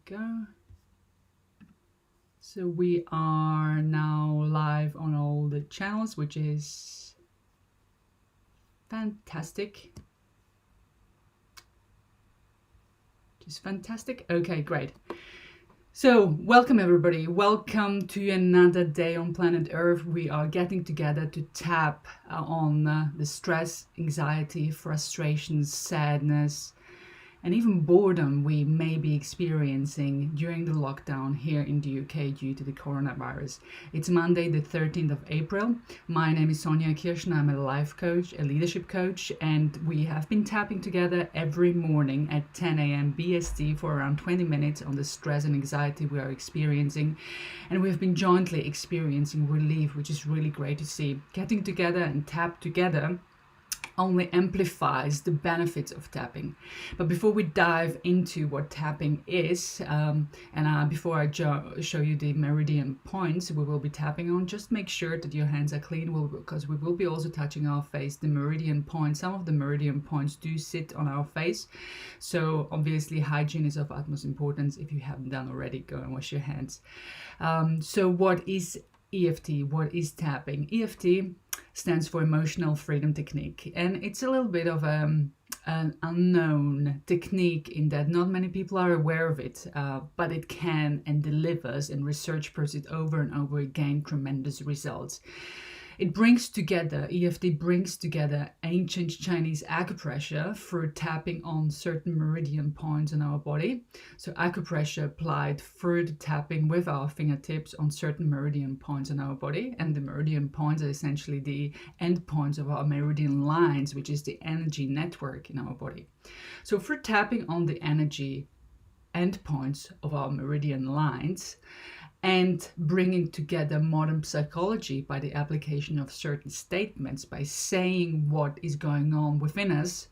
go. So we are now live on all the channels, which is fantastic. Just fantastic. Okay, great. So welcome everybody. Welcome to another day on planet Earth. We are getting together to tap on the stress, anxiety, frustration, sadness, and even boredom we may be experiencing during the lockdown here in the UK due to the coronavirus. It's Monday, the 13th of April. My name is Sonja Kirschner. I'm a life coach, a leadership coach, and we have been tapping together every morning at 10 a.m. BST for around 20 minutes on the stress and anxiety we are experiencing. And we've been jointly experiencing relief, which is really great to see. Getting together and tap together only amplifies the benefits of tapping. But before we dive into what tapping is, before I show you the meridian points we will be tapping on, just make sure that your hands are clean, because we will be also touching our face. The meridian points, some of the meridian points do sit on our face, so obviously hygiene is of utmost importance. If you haven't done already, go and wash your hands. So what is EFT? What is tapping? EFT stands for Emotional Freedom Technique, and it's a little bit of an unknown technique in that not many people are aware of it, but it can and delivers, and research proves it over and over again, tremendous results. It brings together, EFT brings together ancient Chinese acupressure through tapping on certain meridian points in our body. So acupressure applied through the tapping with our fingertips on certain meridian points in our body. And the meridian points are essentially the end points of our meridian lines, which is the energy network in our body. So through tapping on the energy endpoints of our meridian lines, and bringing together modern psychology by the application of certain statements, by saying what is going on within us,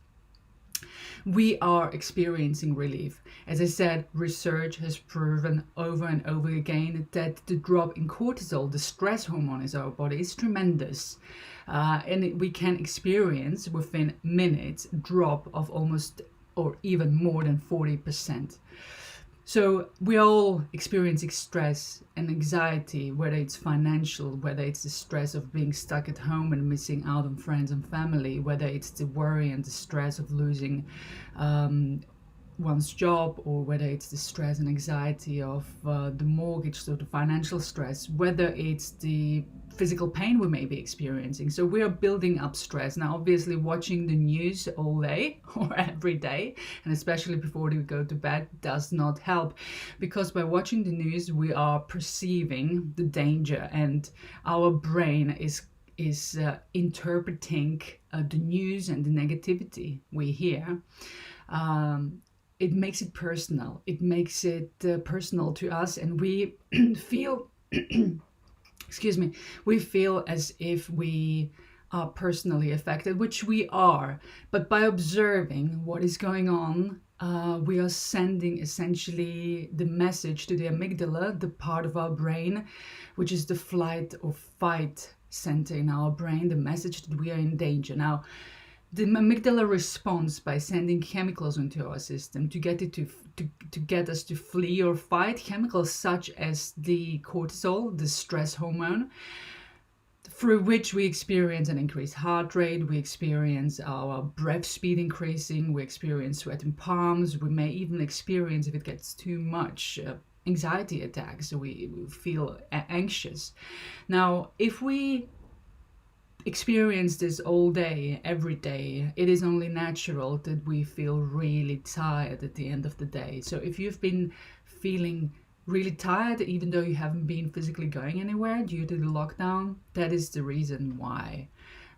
we are experiencing relief. As I said, research has proven over and over again that the drop in cortisol, the stress hormone in our body, is tremendous. And we can experience within minutes a drop of almost or even more than 40%. So we're all experiencing stress and anxiety, whether it's financial, whether it's the stress of being stuck at home and missing out on friends and family, whether it's the worry and the stress of losing one's job, or whether it's the stress and anxiety of the mortgage, so the financial stress, whether it's the physical pain we may be experiencing. So we are building up stress. Now, obviously, watching the news all day or every day, and especially before we go to bed, does not help, because by watching the news, we are perceiving the danger, and our brain is interpreting the news and the negativity we hear. It makes it personal. It makes it personal to us, and we feel we feel as if we are personally affected, which we are. But by observing what is going on, we are sending essentially the message to the amygdala, the part of our brain, which is the flight or fight center in our brain, the message that we are in danger. Now, the amygdala responds by sending chemicals into our system to get it to get us to flee or fight. Chemicals such as the cortisol, the stress hormone, through which we experience an increased heart rate, we experience our breath speed increasing, we experience sweating palms, we may even experience, if it gets too much, anxiety attacks, so we feel anxious. Now, if we experience this all day, every day, it is only natural that we feel really tired at the end of the day. So if you've been feeling really tired, even though you haven't been physically going anywhere due to the lockdown, that is the reason why.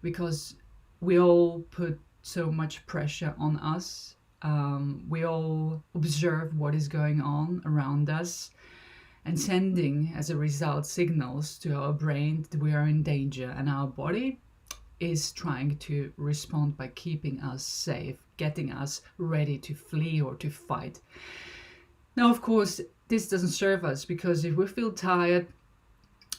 Because we all put so much pressure on us. We all observe what is going on around us, and sending, as a result, signals to our brain that we are in danger, and our body is trying to respond by keeping us safe, getting us ready to flee or to fight. Now, of course, this doesn't serve us, because if we feel tired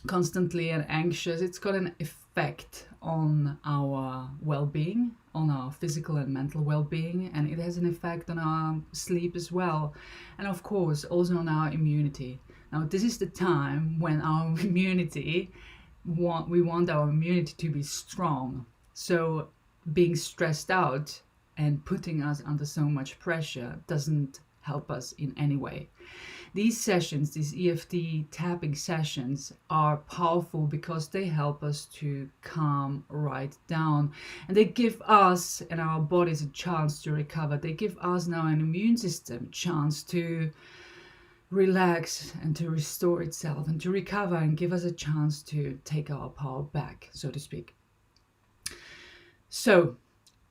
constantly and anxious, it's got an effect on our well-being, on our physical and mental well-being, and it has an effect on our sleep as well, and of course also on our immunity. Now this is the time when our immunity, we want our immunity to be strong. So being stressed out and putting us under so much pressure doesn't help us in any way. These sessions, these EFT tapping sessions, are powerful because they help us to calm right down, and they give us and our bodies a chance to recover. They give us now an immune system a chance to relax and to restore itself and to recover, and give us a chance to take our power back, so to speak. So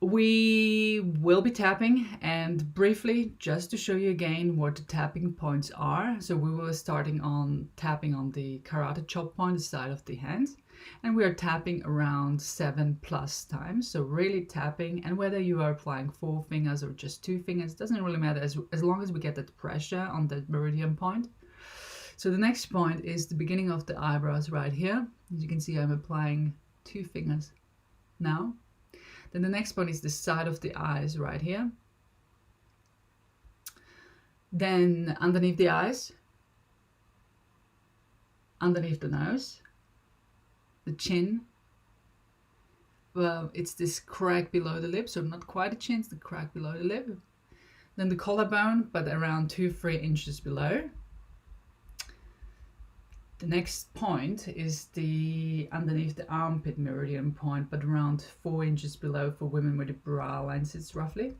we will be tapping, and briefly, just to show you again what the tapping points are. So we were starting on tapping on the karate chop point, the side of the hand, and we are tapping around 7+ times. So really tapping, and whether you are applying 4 fingers or just 2 fingers, doesn't really matter, as long as we get that pressure on that meridian point. So the next point is the beginning of the eyebrows right here. As you can see, I'm applying 2 fingers now. Then the next point is the side of the eyes right here. Then underneath the eyes, underneath the nose, the chin. Well, it's this crack below the lip, so not quite a chin, it's the crack below the lip. Then the collarbone, but around 2-3 inches below. The next point is the underneath the armpit meridian point, but around 4 inches below for women where the brow line sits roughly.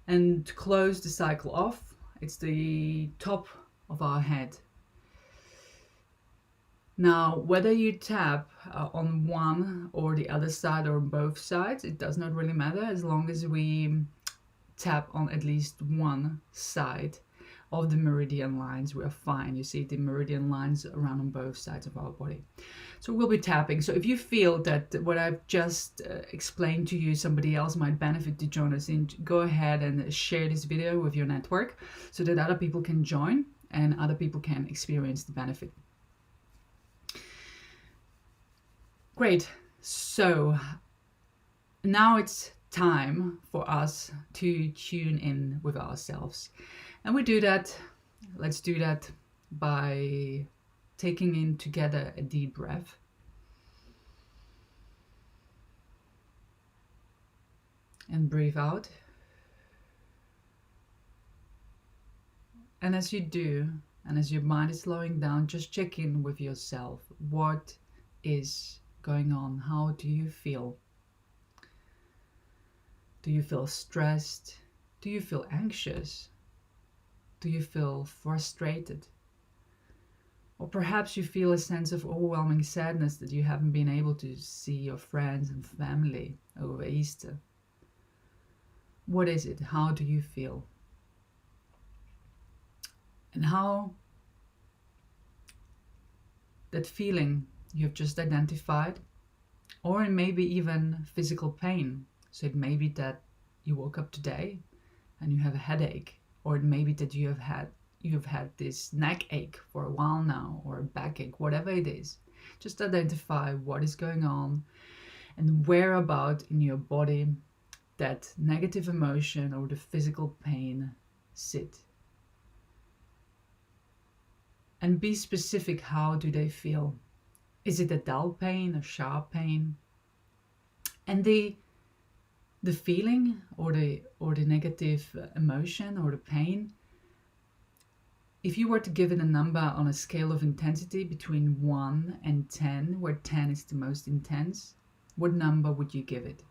And to close the cycle off, it's the top of our head. Now, whether you tap on one or the other side or on both sides, it does not really matter, as long as we tap on at least one side of the meridian lines, we are fine. You see the meridian lines around on both sides of our body. So we'll be tapping. So if you feel that what I've just explained to you, somebody else might benefit to join us in, go ahead and share this video with your network so that other people can join and other people can experience the benefit. Great. So now it's time for us to tune in with ourselves. And we do that, let's do that by taking in together a deep breath. And breathe out. And as you do, and as your mind is slowing down, just check in with yourself. What is going on? How do you feel? Do you feel stressed? Do you feel anxious? Do you feel frustrated? Or perhaps you feel a sense of overwhelming sadness that you haven't been able to see your friends and family over Easter. What is it? How do you feel? And how that feeling you've just identified, or it may be even physical pain. So it may be that you woke up today and you have a headache, or it may be that you've had this neck ache for a while now, or a backache, whatever it is. Just identify what is going on and where about in your body that negative emotion or the physical pain sit. And be specific, how do they feel? Is it a dull pain, a sharp pain? And the feeling or the negative emotion or the pain, if you were to give it a number on a scale of intensity between 1 and 10, where 10 is the most intense, what number would you give it?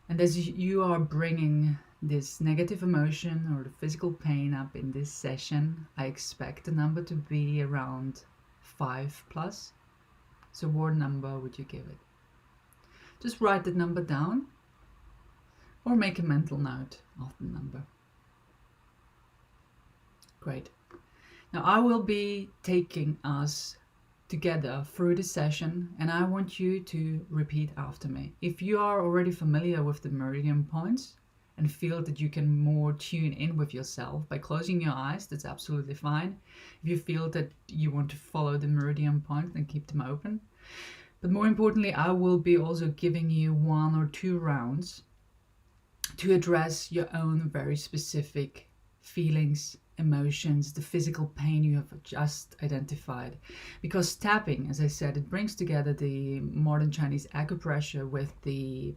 And as you are bringing this negative emotion or the physical pain up in this session, I expect the number to be around 5+. So what number would you give it? Just write the number down or make a mental note of the number. Great. Now I will be taking us together through the session, and I want you to repeat after me. If you are already familiar with the meridian points and feel that you can more tune in with yourself by closing your eyes, that's absolutely fine. If you feel that you want to follow the meridian point, then keep them open. But more importantly, I will be also giving you 1 or 2 rounds to address your own very specific feelings, emotions, the physical pain you have just identified. Because tapping, as I said, it brings together the modern Chinese acupressure with the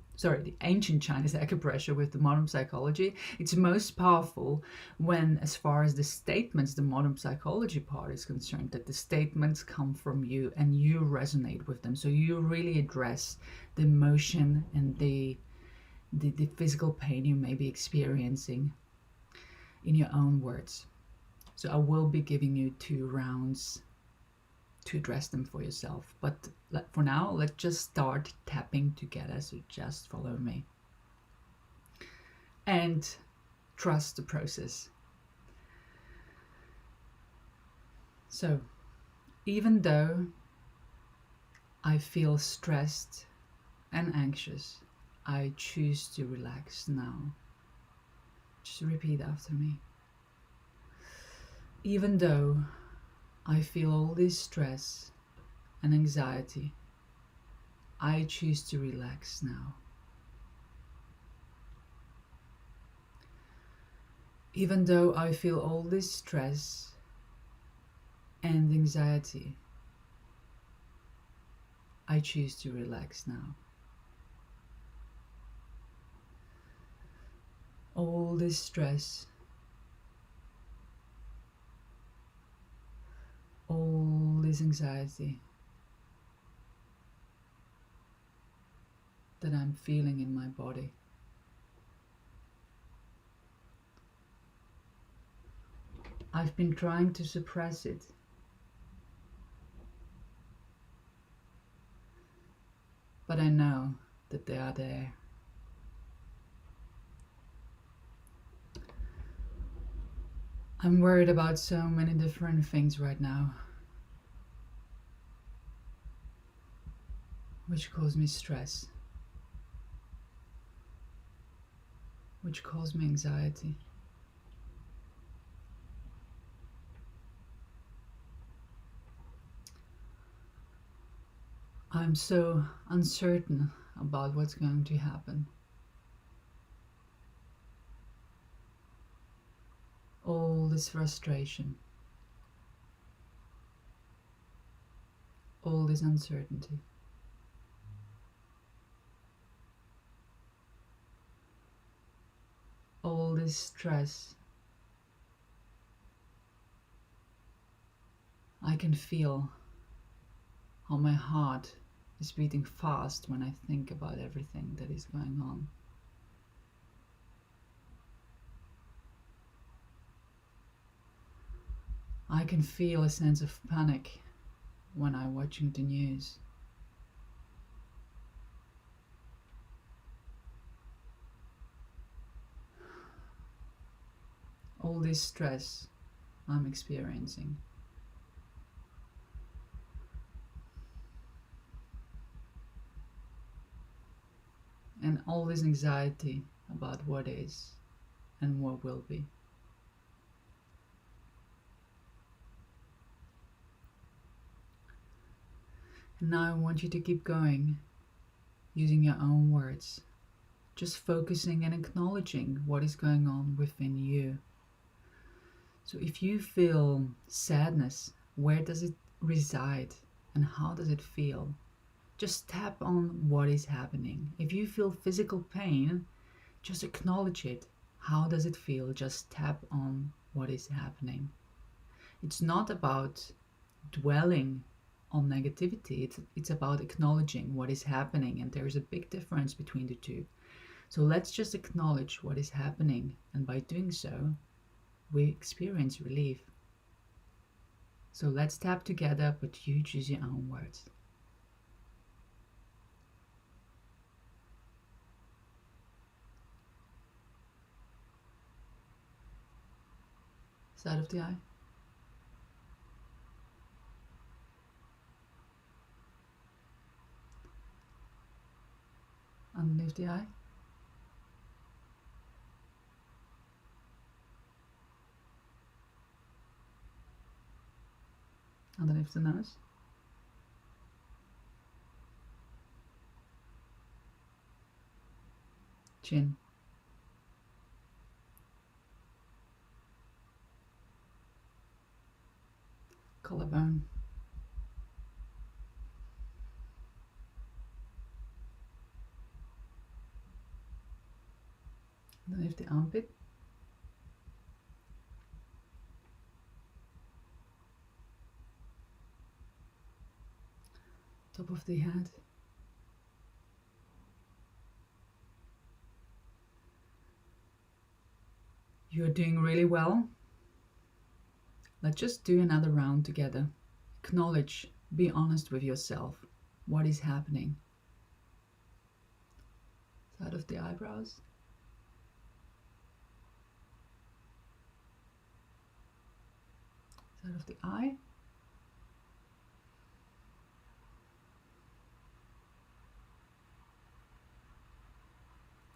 ancient Chinese acupressure with the modern psychology. It's most powerful when, as far as the statements, the modern psychology part is concerned, that the statements come from you and you resonate with them. So you really address the emotion and the physical pain you may be experiencing in your own words. So I will be giving you 2 rounds to address them for yourself. But for now, let's just start tapping together. So just follow me. And trust the process. So even though I feel stressed and anxious, I choose to relax now. Just repeat after me. Even though I feel all this stress and anxiety, I choose to relax now. Even though I feel all this stress and anxiety, I choose to relax now. All this stress, all this anxiety that I'm feeling in my body, I've been trying to suppress it, but I know that they are there. I'm worried about so many different things right now, which cause me stress, which cause me anxiety. I'm so uncertain about what's going to happen. All this frustration, all this uncertainty. All this stress. I can feel how my heart is beating fast when I think about everything that is going on. I can feel a sense of panic when I'm watching the news. All this stress I'm experiencing. And all this anxiety about what is and what will be. And now I want you to keep going, using your own words, just focusing and acknowledging what is going on within you. So if you feel sadness, where does it reside and how does it feel? Just tap on what is happening. If you feel physical pain, just acknowledge it. How does it feel? Just tap on what is happening. It's not about dwelling on negativity. It's about acknowledging what is happening, and there is a big difference between the two. So let's just acknowledge what is happening, and by doing so, we experience relief. So let's tap together, but you choose your own words. Side of the eye. Underneath the eye. underneath the nose. Chin. Collarbone. Underneath the armpit. Top of the head. You're doing really well. Let's just do another round together. Acknowledge, be honest with yourself. What is happening? Side of the eyebrows. Side of the eye.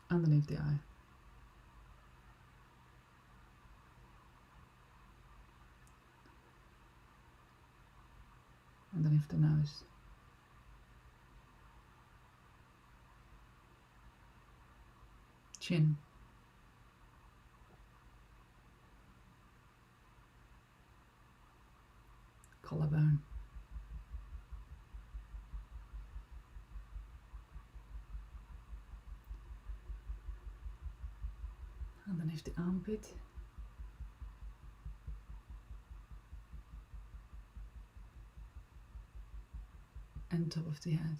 Underneath the eye. Underneath the nose. Chin. Collarbone. Underneath the armpit. And top of the head.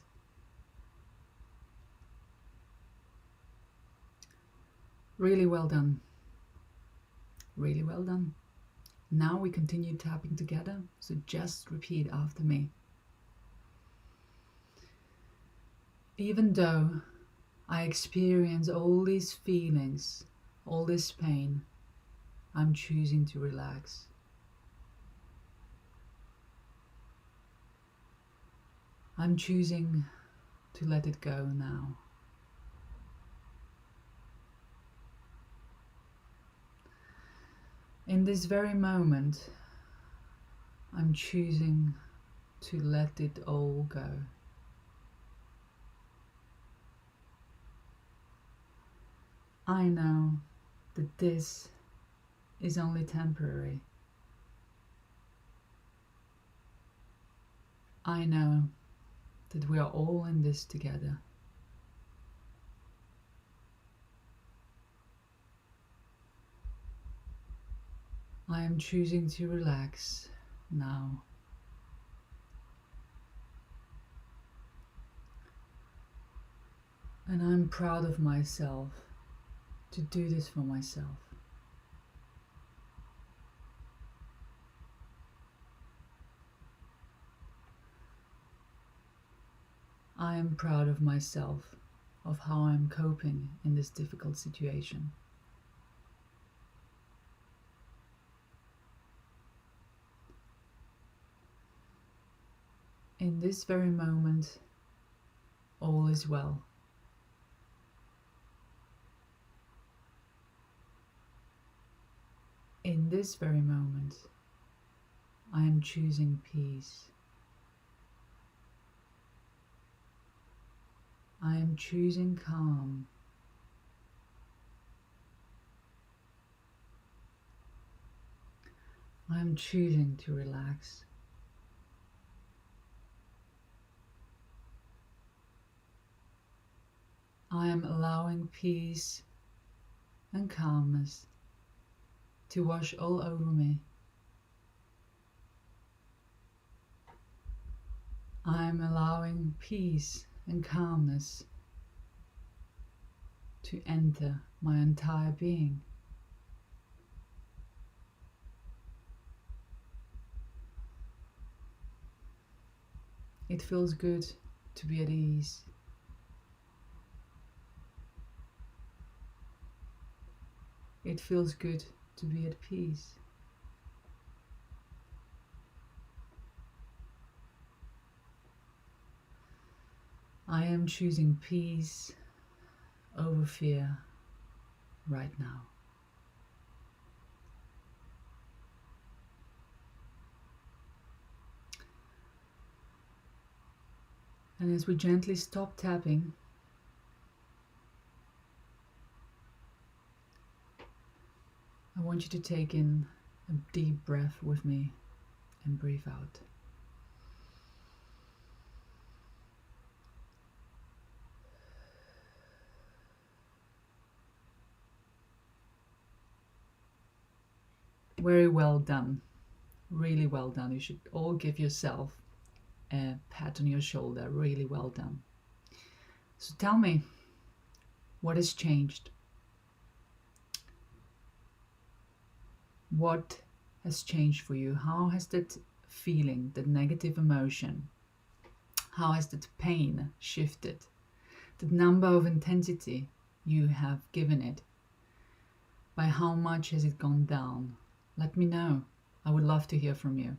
Really well done. Really well done. Now we continue tapping together, so just repeat after me. Even though I experience all these feelings, all this pain, I'm choosing to relax. I'm choosing to let it go now. In this very moment, I'm choosing to let it all go. I know that this is only temporary. I know that we are all in this together. I am choosing to relax now. And I'm proud of myself to do this for myself. I am proud of myself, of how I'm coping in this difficult situation. In this very moment, all is well. In this very moment, I am choosing peace. I am choosing calm. I am choosing to relax. I am allowing peace and calmness to wash all over me. I am allowing peace and calmness to enter my entire being. It feels good to be at ease. It feels good to be at peace. I am choosing peace over fear right now. And as we gently stop tapping, I want you to take in a deep breath with me and breathe out. Very well done. Really well done. You should all give yourself a pat on your shoulder. Really well done. So tell me, what has changed? What has changed for you? How has that feeling, that negative emotion, how has that pain shifted? The number of intensity you have given it, by how much has it gone down? Let me know. I would love to hear from you.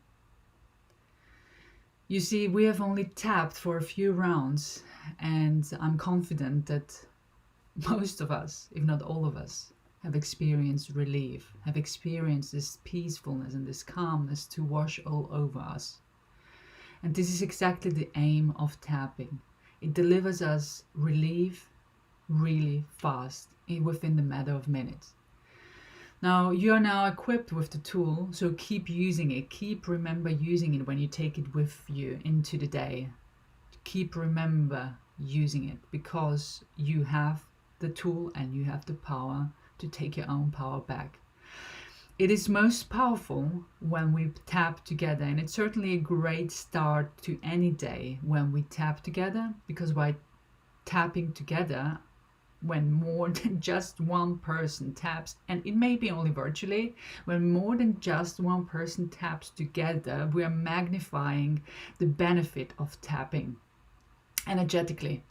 You see, we have only tapped for a few rounds, and I'm confident that most of us, if not all of us, have experienced relief, have experienced this peacefulness and this calmness to wash all over us. And this is exactly the aim of tapping. It delivers us relief really fast, within the matter of minutes. Now, you are now equipped with the tool, so keep using it. Remember using it when you take it with you into the day. Remember using it, because you have the tool and you have the power to take your own power back. It is most powerful when we tap together, and it's certainly a great start to any day when we tap together, because by tapping together, when more than just one person taps, and it may be only virtually, when more than just one person taps together, we are magnifying the benefit of tapping energetically.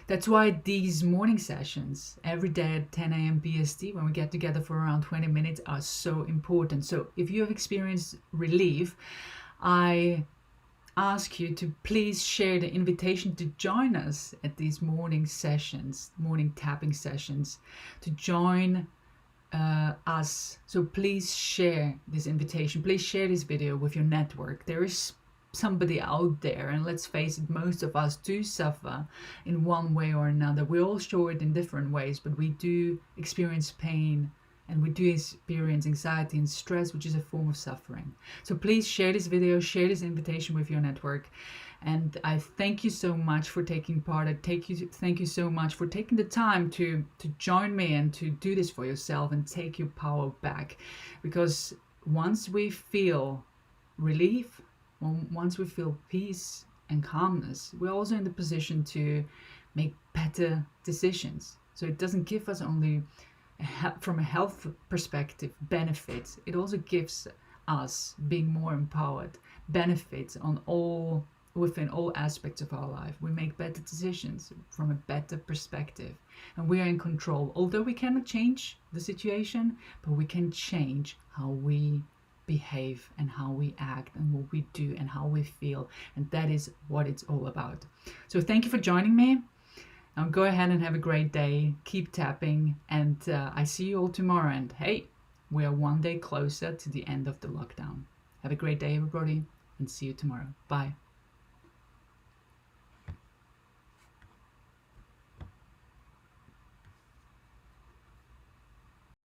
That's why these morning sessions every day at 10 a.m. BST, when we get together for around 20 minutes, are so important. So if you have experienced relief, I ask you to please share the invitation to join us at these morning sessions, morning tapping sessions, to join us. So please share this invitation. Please share this video with your network. There is somebody out there, and let's face it, most of us do suffer in one way or another. We all show it in different ways, but we do experience pain, and we do experience anxiety and stress, which is a form of suffering. So please share this video, share this invitation with your network. And I thank you so much for taking part. Thank you so much for taking the time to join me and to do this for yourself and take your power back. Because once we feel relief, once we feel peace and calmness, we're also in the position to make better decisions. So it doesn't give us only from a health perspective benefits, it also gives us, being more empowered, benefits within all aspects of our life. We make better decisions from a better perspective, and we are in control. Although we cannot change the situation, but we can change how we behave and how we act and what we do and how we feel, and that is what it's all about. So thank you for joining me. Now go ahead and have a great day. Keep tapping, and I see you all tomorrow. And hey, we are one day closer to the end of the lockdown. Have a great day, everybody, and see you tomorrow. Bye.